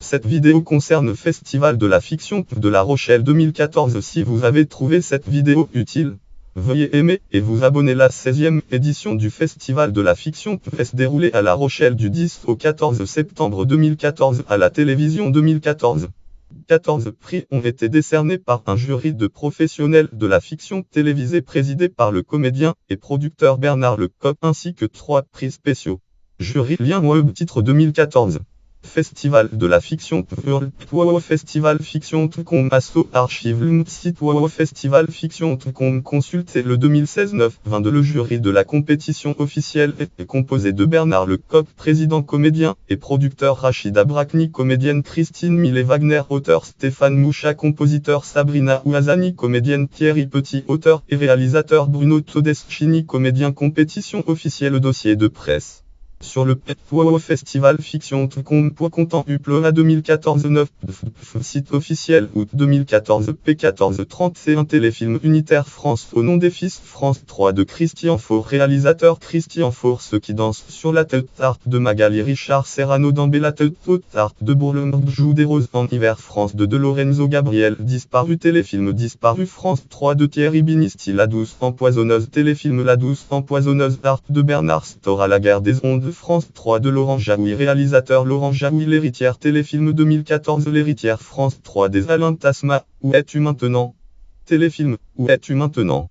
Cette vidéo concerne Festival de la fiction de La Rochelle 2014. Si vous avez trouvé cette vidéo utile, veuillez aimer et vous abonner. La 16e édition du Festival de la fiction va se dérouler à La Rochelle du 10 au 14 septembre 2014 à la télévision 2014. 14 prix ont été décernés par un jury de professionnels de la fiction télévisée présidé par le comédien et producteur Bernard Lecoq ainsi que 3 prix spéciaux. Jury lien web titre 2014. Festival de la fiction Festival fiction.com asso archive site Festival fiction.com consultez le 2016-9-22. Le jury de la compétition officielle est composé de Bernard Lecoq, président, comédien et producteur, Rachida Brakni, comédienne, Christine Millet-Wagner, auteur, Stéphane Moucha, compositeur, Sabrina Ouazani, comédienne, Thierry Petit, auteur et réalisateur, Bruno Todeschini, comédien. Compétition officielle. Dossier de presse sur le Festival fiction.com. Content Uploa 2014-9 site officiel août 2014 P1430. C'est un téléfilm unitaire France au nom des fils France 3 de Christian Faure, réalisateur Christian Faure. Ceux qui dansent sur la tête art de Magali Richard Serrano d'Ambé, la tête art de Bourlem joue des roses en hiver France 2 de Lorenzo Gabriel. Disparu téléfilm disparu France 3 de Thierry Binisti. La douce empoisonneuse téléfilm La douce empoisonneuse art de Bernard Store. À la guerre des ondes France 3 de Laurent Jaoui, réalisateur Laurent Jaoui. L'héritière téléfilm 2014 L'héritière France 3 des Alain Tasma. Où es-tu maintenant? Téléfilm Où es-tu maintenant?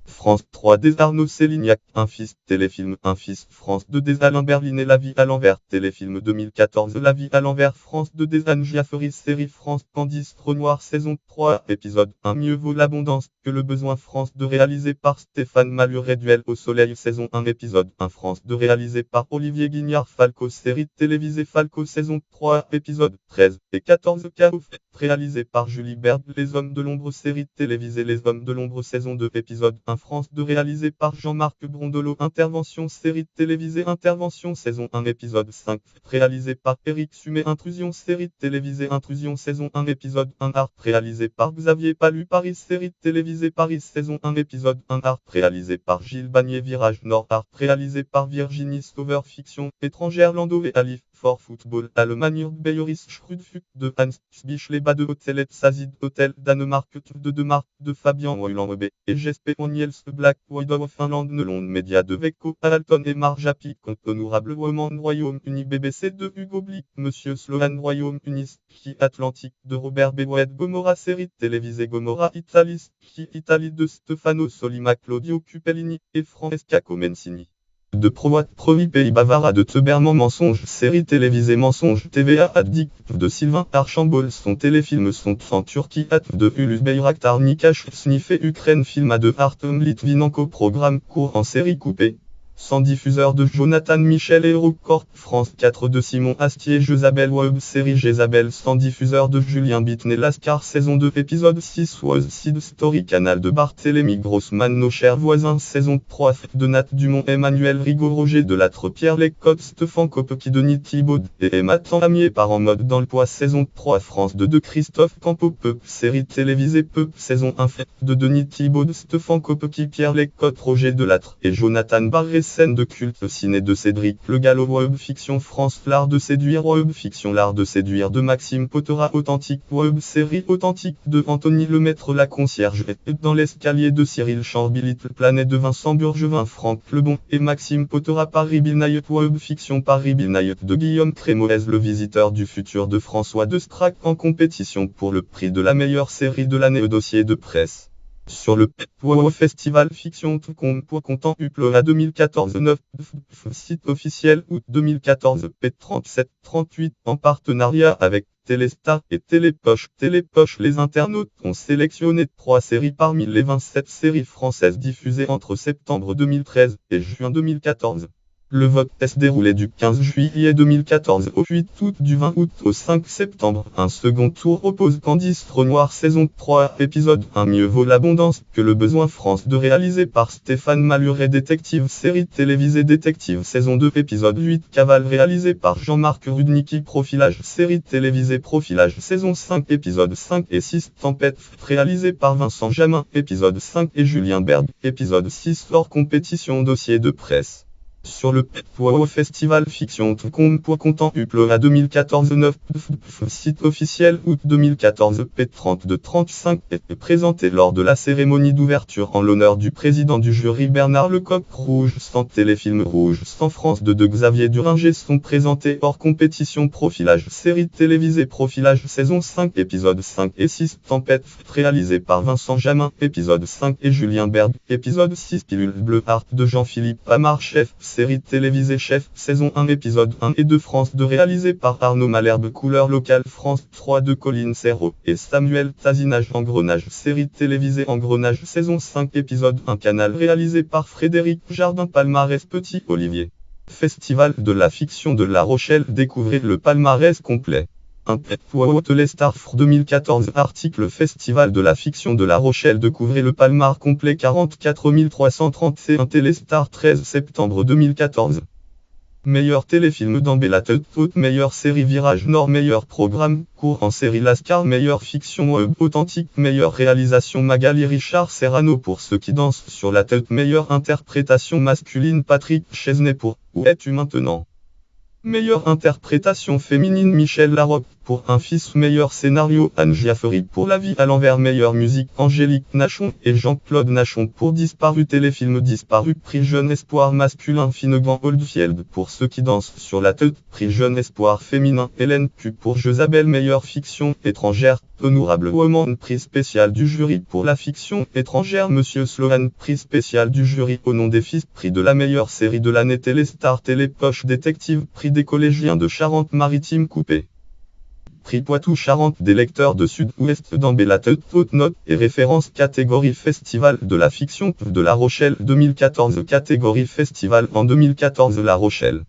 France 3 des Arnaud Célignac, un fils, téléfilm Un fils, France 2 des Alain Berlin et La vie à l'envers, téléfilm 2014 La vie à l'envers, France 2 des Anne Giaferi, série France Candice Renoir, saison 3, épisode 1. Mieux vaut l'abondance que le besoin, France 2 réalisé par Stéphane Maluré. Duel au soleil, saison 1, épisode 1. France 2 réalisé par Olivier Guignard. Falco, série télévisée Falco, saison 3, épisode 13 et 14. Chaos, réalisé par Julie Berd. Les Hommes de l'ombre, série télévisée Les Hommes de l'ombre, saison 2, épisode 1. France 2 réalisé par Jean-Marc Brondolo. Intervention, série télévisée Intervention, saison 1, épisode 5, réalisé par Eric Sumet. Intrusion, série télévisée Intrusion, saison 1, épisode 1. Art, réalisé par Xavier Palu. Paris, série télévisée Paris, saison 1, épisode 1. Art, réalisé par Gilles Bagné. Virage Nord, art, réalisé par Virginie Stover. Fiction étrangère, Lando et Alif. For Football, Allemagne, Bayoris Schrudfuck de Hans Spich, les bas de Hotel et Sazid Hotel, Danemark de Marc, de Fabien Royland et Jesper Niels Black, Widow Finlande, Nelond Media de Vecco, Alton et Marjapi, honorable Woman Royaume-Uni, BBC de Hugo Blick, Monsieur Sloan Royaume-Uni, qui Atlantique de Robert Bewed, Gomorra, série télévisée Gomorra Italie, qui Italie de Stefano Solima, Claudio Cupellini et Francesca Comencini. De Provi Pays Bavara de Teberman, Mensonge, série télévisée Mensonge, TVA Addict de Sylvain Archambault. Son téléfilm Sont en Turquie de Ulus Bayraktar Nikash Sniffé Ukraine film A de Artem Litvinenko. Programme court en série coupée. Sans diffuseur de Jonathan Michel et Rockcorp. France 4 de Simon Astier. Jezabel web série Jezabel sans diffuseur de Julien Bitnet. Lascar saison 2 épisode 6. Was Side Story canal de Barthélémy Grossman. Nos chers voisins saison 3 de Nat Dumont. Emmanuel Rigaud, Roger Delattre, Pierre Lecoq, Stéphane Kopecky, Denis Thibaud et Emma Tanamier. Par en mode dans le poids saison 3. France 2 de Christophe Campo. Peuple série télévisée Peuple saison 1 de Denis Thibaud, Stéphane Kopecky, Pierre Lecoq, Roger Delattre et Jonathan Barré. Scène de culte ciné de Cédric Le Gallo. Web fiction France l'art de séduire. Web fiction l'art de séduire de Maxime Potera. Authentique web série authentique de Anthony Lemaître. La concierge est dans l'escalier de Cyril Chambi. Little Planète de Vincent Burgevin. Franck Lebon et Maxime Potera. Paris Bilnaït. Web fiction Paris Bilnaït de Guillaume Crémoez. Le visiteur du futur de François Destrac en compétition pour le prix de la meilleure série de l'année. Dossier de presse sur le Festival fiction.com. Content Uploa 2014-9 site officiel août 2014 P3738 en partenariat avec Téléstar et Télépoche. Télépoche, les internautes ont sélectionné 3 séries parmi les 27 séries françaises diffusées entre septembre 2013 et juin 2014. Le vote s'est déroulé du 15 juillet 2014 au 8 août, du 20 août au 5 septembre. Un second tour oppose Candice Renoir saison 3 épisode 1. Mieux vaut l'abondance que le besoin. France 2 réalisé par Stéphane Maluré. Détective série télévisée Détective saison 2 épisode 8. Cavale réalisé par Jean-Marc Rudnicki. Profilage série télévisée Profilage saison 5 épisode 5 et 6. Tempête réalisé par Vincent Jamin épisode 5 et Julien Berg épisode 6. Hors compétition. Dossier de presse Sur le Wow Festival Fiction Content Upload 2014 9 site officiel août 2014 P30 de 35 est présenté lors de la cérémonie d'ouverture en l'honneur du président du jury Bernard Lecoq. Rouge Sans téléfilm Rouge Sans France de Xavier Duringer sont présentés hors compétition. Profilage série télévisée Profilage saison 5 épisodes 5 et 6 Tempête réalisé par Vincent Jamin épisode 5 et Julien Berg épisode 6 Pilule Bleu Art de Jean-Philippe Amar chef série télévisée Chef, saison 1 épisode 1 et 2 France 2 réalisé par Arnaud Malherbe couleur locale France 3 de Colline Serrault et Samuel Tazinage Engrenage série télévisée Engrenage saison 5 épisode 1 Canal réalisé par Frédéric Jardin palmarès Petit Olivier. Festival de la fiction de La Rochelle découvrez le palmarès complet. Un Telestar 2014 article Festival de la fiction de La Rochelle découvrez le palmarès complet 44 331 Téléstar 13 septembre 2014. Meilleur téléfilm d'Ambella Tout meilleure série Virage Nord meilleur programme court en série Lascar meilleure fiction authentique meilleure réalisation Magali Richard Serrano pour ceux qui dansent sur la tête meilleure interprétation masculine Patrick Chesney pour Où es-tu maintenant? Meilleure interprétation féminine Michel Larocque pour Un fils meilleur scénario Anne Giafferi pour La vie à l'envers meilleure musique Angélique Nachon et Jean-Claude Nachon pour Disparu téléfilm Disparu prix Jeune Espoir masculin Finnegan Oldfield pour Ceux qui dansent sur la tête prix Jeune Espoir féminin Hélène Pu pour Jezabel meilleure fiction étrangère Honorable Woman prix spécial du jury pour la fiction étrangère Monsieur Sloan prix spécial du jury au nom des fils prix de la meilleure série de l'année Téléstar Télépoche détective prix des collégiens de Charente-Maritime Coupé. Prix Poitou-Charentes des lecteurs de Sud-Ouest d'Ambella Haute note et référence catégorie Festival de la fiction de La Rochelle 2014 catégorie Festival en 2014 La Rochelle.